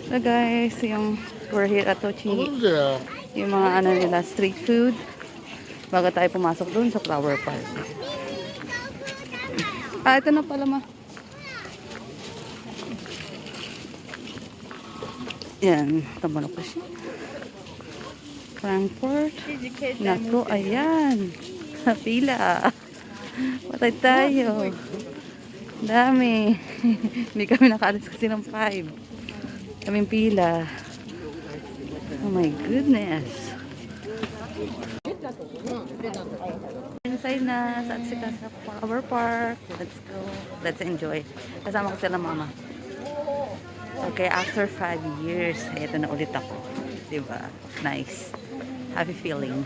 So guys, we're here at Tochi. Yung mga ano nila, street food. Bago tayo pumasok dun sa Flower Park. Ito na pala ma. Yan, tama ko siya. Frankfurt. Naku, ayan. Pila. Patay tayo. Dami. Hindi kami nakaalis kasi ng 5. Kaming pila. Oh my goodness. Inside na sa Atsika sa Flower Park. Let's go. Let's enjoy. Kasama ko sila mama. Okay, after 5 years, ito na ulit ako. Diba? Nice. Happy feeling.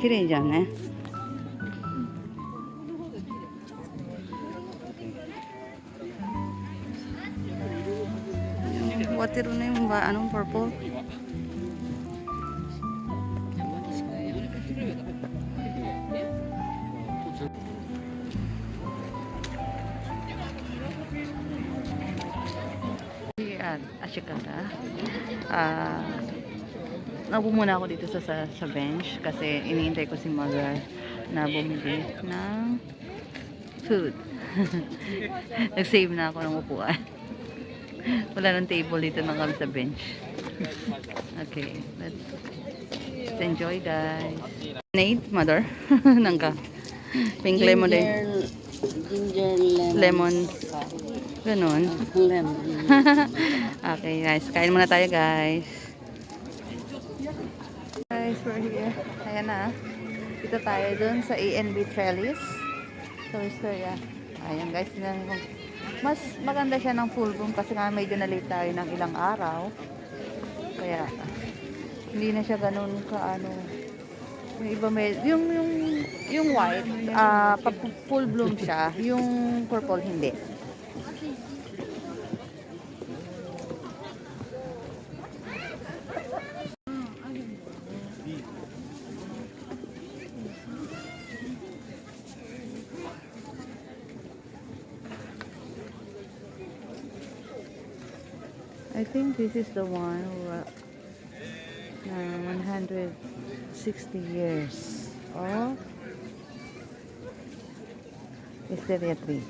Kireiじゃんね. Water na yung anong purple. At Ashikata. Naupo muna ako dito sa bench kasi iniintay ko si mother na bumili ng food. Nag-save na ako ng upuan. Wala ng table dito na kami sa bench. Okay, let's enjoy guys. Nate, mother? Nangka. Pink lemon din. Ginger Lemon. Ganon. lemon. Okay guys, kain muna tayo guys. Guys, we're here. Ayan na. Dito tayo dun sa A&B Trellis. So, Historia. Ayan guys. Mas maganda siya ng full room kasi nga medyo na-late tayo ng ilang araw. Kaya, hindi na siya ganun kaano. Yung iba yung white, full bloom siya. Yung purple, hindi. I think this is the one na 160 years of Wisteria tree.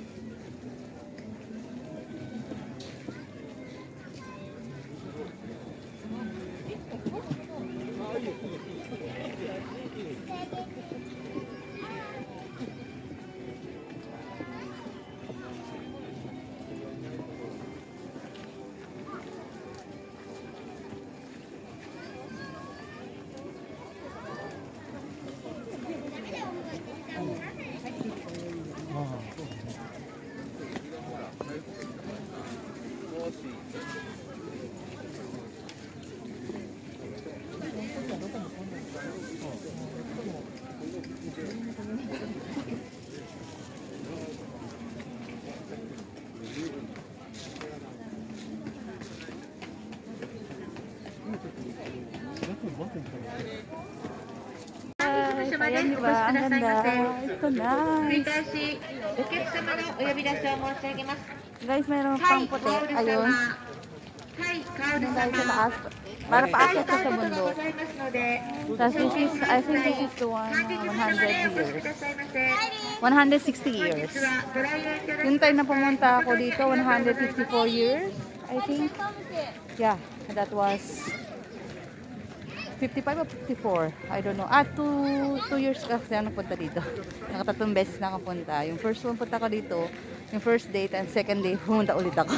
Ayan, di ba? Ang ganda. Ito nice. Guys, mayroon pang puti. Ayun. Yung guys sa taas. Para paakyat ka sa bundok. Tapos this is, I think this is the one, 100 years. 160 years. Yung time na pumunta ako dito, 154 years, I think. Yeah, that was 55 or 54. I don't know. 2 years kasi ako napunta dito. Nakatatlong beses na ako punta. Yung first one punta ko dito, yung first date, and second day, pumunta ulit ako.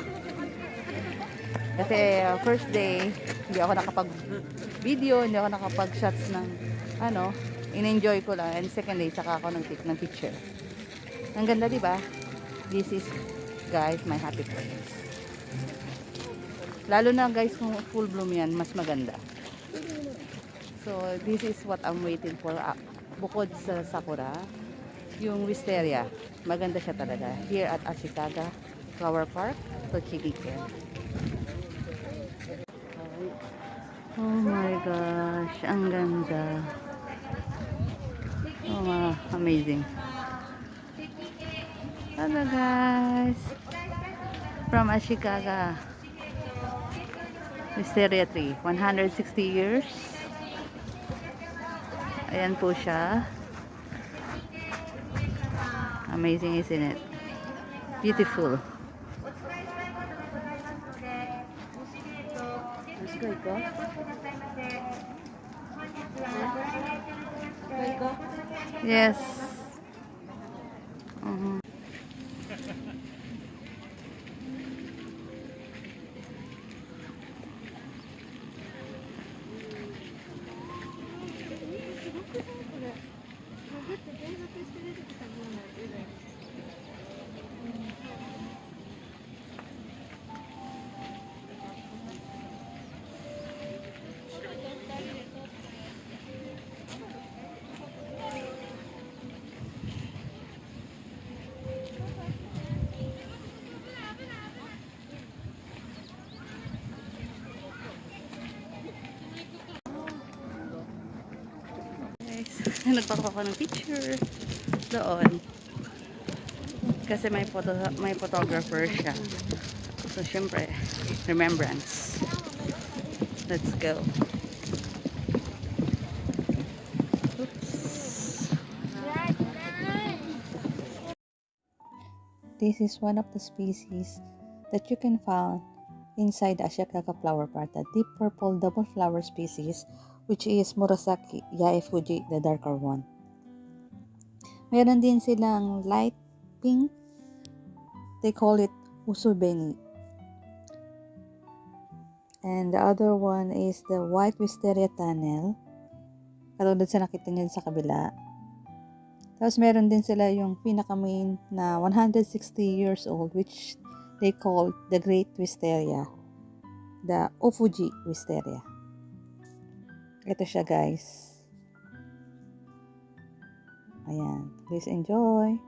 Kasi first day, hindi ako nakapag-video, hindi ako nakapag-shots ng in-enjoy ko lang. And second day, saka ako nag-take ng picture. Ang ganda, di ba? This is, guys, my happy place. Lalo na, guys, kung full bloom yan, mas maganda. So, this is what I'm waiting for. Bukod sa sakura, yung wisteria, maganda siya talaga. Here at Ashikaga Flower Park, Tochigi-ken. Oh my gosh, ang ganda. Oh, amazing. Hello guys, from Ashikaga Wisteria tree, 160 years. Ayan po siya. Amazing, isn't it? Beautiful. Yes. Nagpakuha ko ng picture doon kasi may photographer siya, so syempre remembrance. Let's go. Oops. This is one of the species that you can find inside the Ashikaga Flower Park, the deep purple double flower species, which is Murasaki Yaefuji, the darker one. Meron din silang light pink. They call it Usubeni. And the other one is the white wisteria tunnel. Katulad sa nakita niyo sa kabila. Tapos meron din sila yung pinaka-main na 160 years old, which they call the great wisteria. The Ofuji wisteria. Ito siya guys. Ayan. Please enjoy.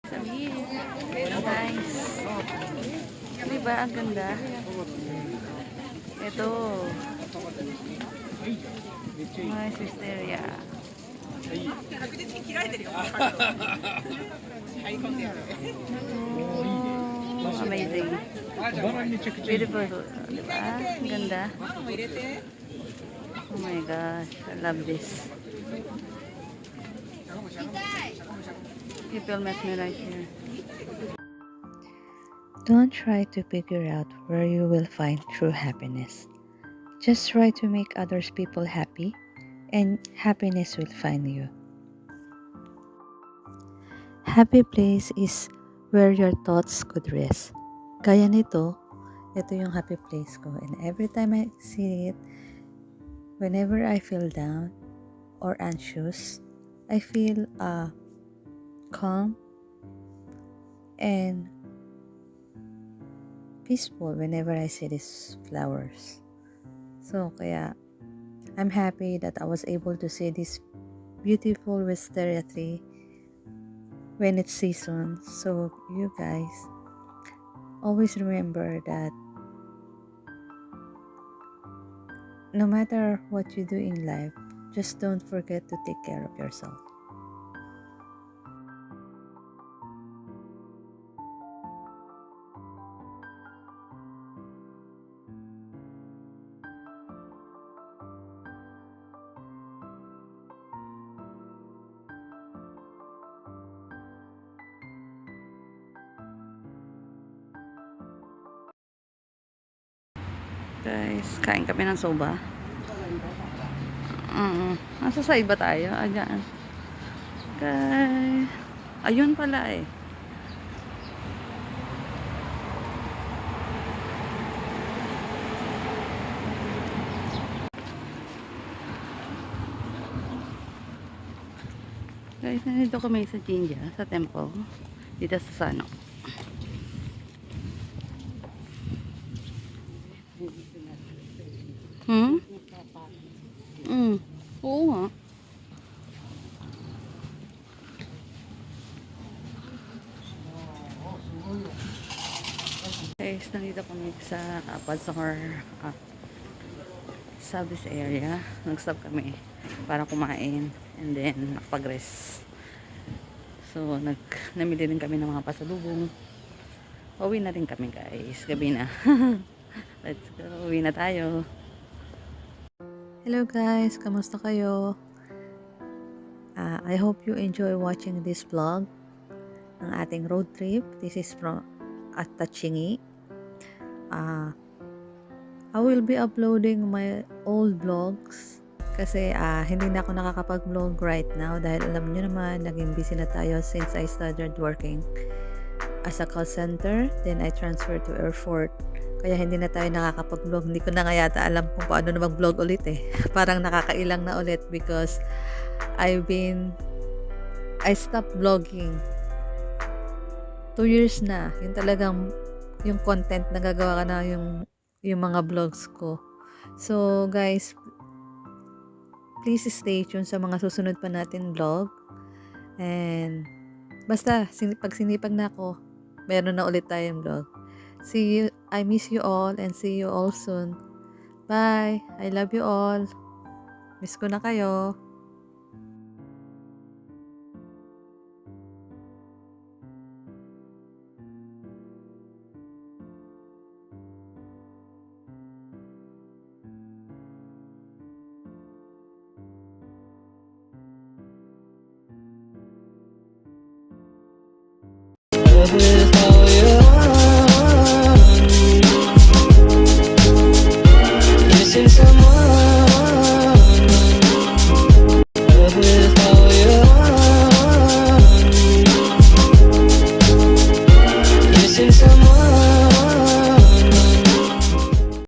Sabi, nice. Diba, ang ganda? Ito. My sisteria. Oh, amazing. Beautiful. Diba? Ang ganda. Oh my gosh. I love this. People mesmerize here. Don't try to figure out where you will find true happiness. Just try to make others people happy and happiness will find you. Happy place is where your thoughts could rest. Kaya nito, ito yung happy place ko. And every time I see it, whenever I feel down or anxious, I feel calm and peaceful whenever I see these flowers. So, kaya I'm happy that I was able to see this beautiful wisteria tree when it's season. So, you guys, always remember that no matter what you do in life, just don't forget to take care of yourself. Guys, kain kami ng soba. Nasa sa iba tayo. Ayan. Guys. Ayun pala eh. Guys, nandito kami sa Jinja, sa temple. Dito sa Sanok. Oo nga. Guys, nandito kami sa Padsor service area. Nag-stop kami para kumain and then nakapag-rest. So, namili rin kami ng mga pasalubong. Uwi na rin kami guys. Gabi na. Let's go. Uwi na tayo. Hello guys, kamusta kayo? I hope you enjoy watching this vlog ng ating road trip. This is from Atachingi. I will be uploading my old vlogs kasi hindi na ako nakakapag-vlog right now dahil alam niyo naman, naging busy na tayo since I started working as a call center. Then I transferred to airport. Kaya hindi na tayo nakakapag-vlog. Hindi ko na nga yata alam kung paano na mag-vlog ulit eh. Parang nakakailang na ulit because I stopped vlogging 2 years na. Yung talagang yung content na gagawa ka na yung mga vlogs ko. So guys, please stay tuned sa mga susunod pa natin vlog. And basta pag sinipag na ako, meron na ulit tayong vlog. See you, I miss you all and see you all soon. Bye! I love you all. Miss ko na kayo. Love is